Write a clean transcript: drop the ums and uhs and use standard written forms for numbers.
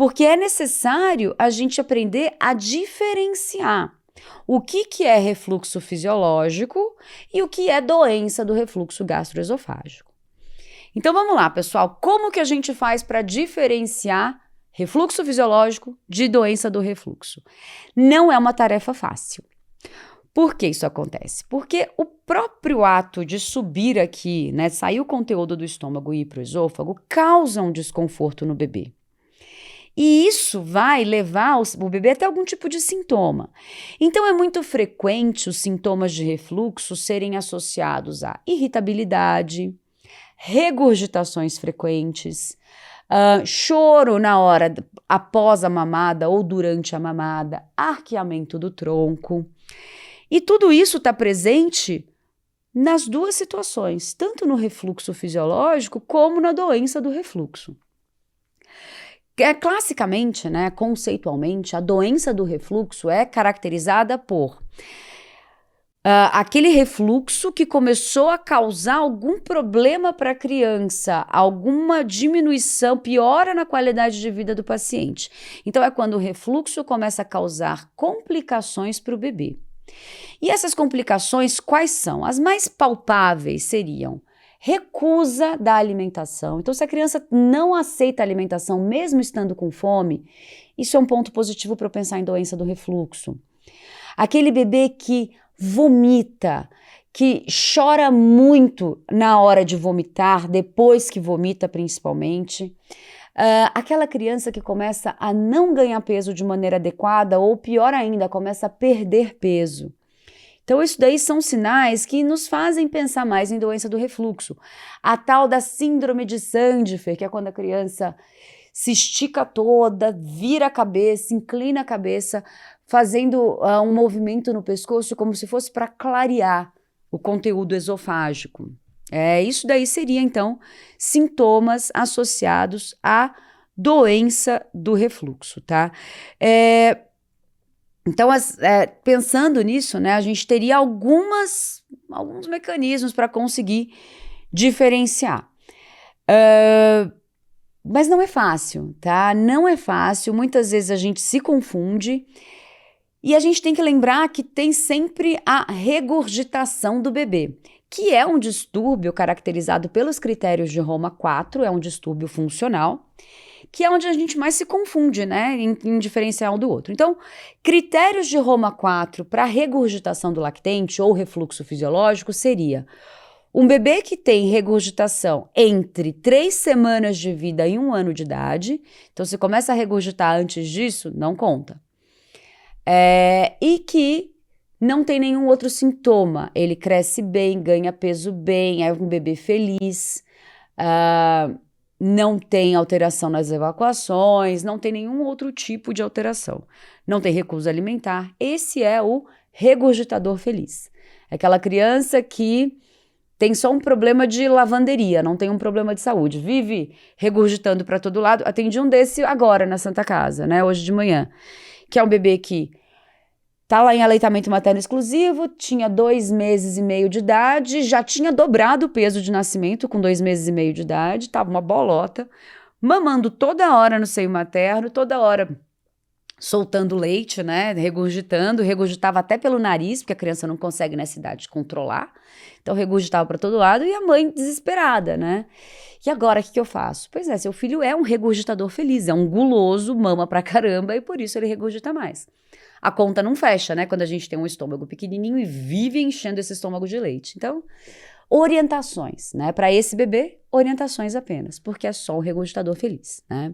Porque é necessário a gente aprender a diferenciar o que é refluxo fisiológico e o que é doença do refluxo gastroesofágico. Então vamos lá, pessoal, como que a gente faz para diferenciar refluxo fisiológico de doença do refluxo? Não é uma tarefa fácil. Por que isso acontece? Porque o próprio ato de subir aqui, né, sair o conteúdo do estômago e ir para o esôfago, causa um desconforto no bebê. E isso vai levar o bebê até algum tipo de sintoma. Então, é muito frequente os sintomas de refluxo serem associados a irritabilidade, regurgitações frequentes, choro na hora após a mamada ou durante a mamada, arqueamento do tronco. E tudo isso está presente nas duas situações, tanto no refluxo fisiológico como na doença do refluxo. Classicamente, né, conceitualmente, a doença do refluxo é caracterizada por aquele refluxo que começou a causar algum problema para a criança, alguma diminuição, piora na qualidade de vida do paciente. Então, é quando o refluxo começa a causar complicações para o bebê. E essas complicações quais são? As mais palpáveis seriam recusa da alimentação. Então, se a criança não aceita a alimentação, mesmo estando com fome, isso é um ponto positivo para eu pensar em doença do refluxo. Aquele bebê que vomita, que chora muito na hora de vomitar, depois que vomita principalmente. Aquela criança que começa a não ganhar peso de maneira adequada ou, pior ainda, começa a perder peso. Então, isso daí são sinais que nos fazem pensar mais em doença do refluxo. A tal da síndrome de Sandfer, que é quando a criança se estica toda, vira a cabeça, inclina a cabeça, fazendo um movimento no pescoço como se fosse para clarear o conteúdo esofágico. Isso daí seria, então, sintomas associados à doença do refluxo, tá? Então, pensando nisso, né, a gente teria alguns mecanismos para conseguir diferenciar. Mas não é fácil, tá? Não é fácil, muitas vezes a gente se confunde e a gente tem que lembrar que tem sempre a regurgitação do bebê, que é um distúrbio caracterizado pelos critérios de Roma 4, é um distúrbio funcional, que é onde a gente mais se confunde, né, em diferenciar um do outro. Então, critérios de Roma 4 para regurgitação do lactente ou refluxo fisiológico seria um bebê que tem regurgitação entre 3 semanas de vida e 1 ano de idade. Então, se começa a regurgitar antes disso, não conta. E que não tem nenhum outro sintoma. Ele cresce bem, ganha peso bem, é um bebê feliz, não tem alteração nas evacuações, não tem nenhum outro tipo de alteração. Não tem recusa alimentar. Esse é o regurgitador feliz. É aquela criança que tem só um problema de lavanderia, não tem um problema de saúde. Vive regurgitando para todo lado. Atendi um desse agora na Santa Casa, né, hoje de manhã, que é um bebê que tá lá em aleitamento materno exclusivo, tinha 2 meses e meio de idade, já tinha dobrado o peso de nascimento com 2 meses e meio de idade, tava uma bolota, mamando toda hora no seio materno, toda hora soltando leite, né, regurgitava até pelo nariz, porque a criança não consegue nessa idade controlar, então regurgitava para todo lado e a mãe desesperada, né. E agora, o que eu faço? Pois é, seu filho é um regurgitador feliz, é um guloso, mama pra caramba e por isso ele regurgita mais. A conta não fecha, né, quando a gente tem um estômago pequenininho e vive enchendo esse estômago de leite. Então, orientações, né, para esse bebê, orientações apenas, porque é só um regurgitador feliz, né.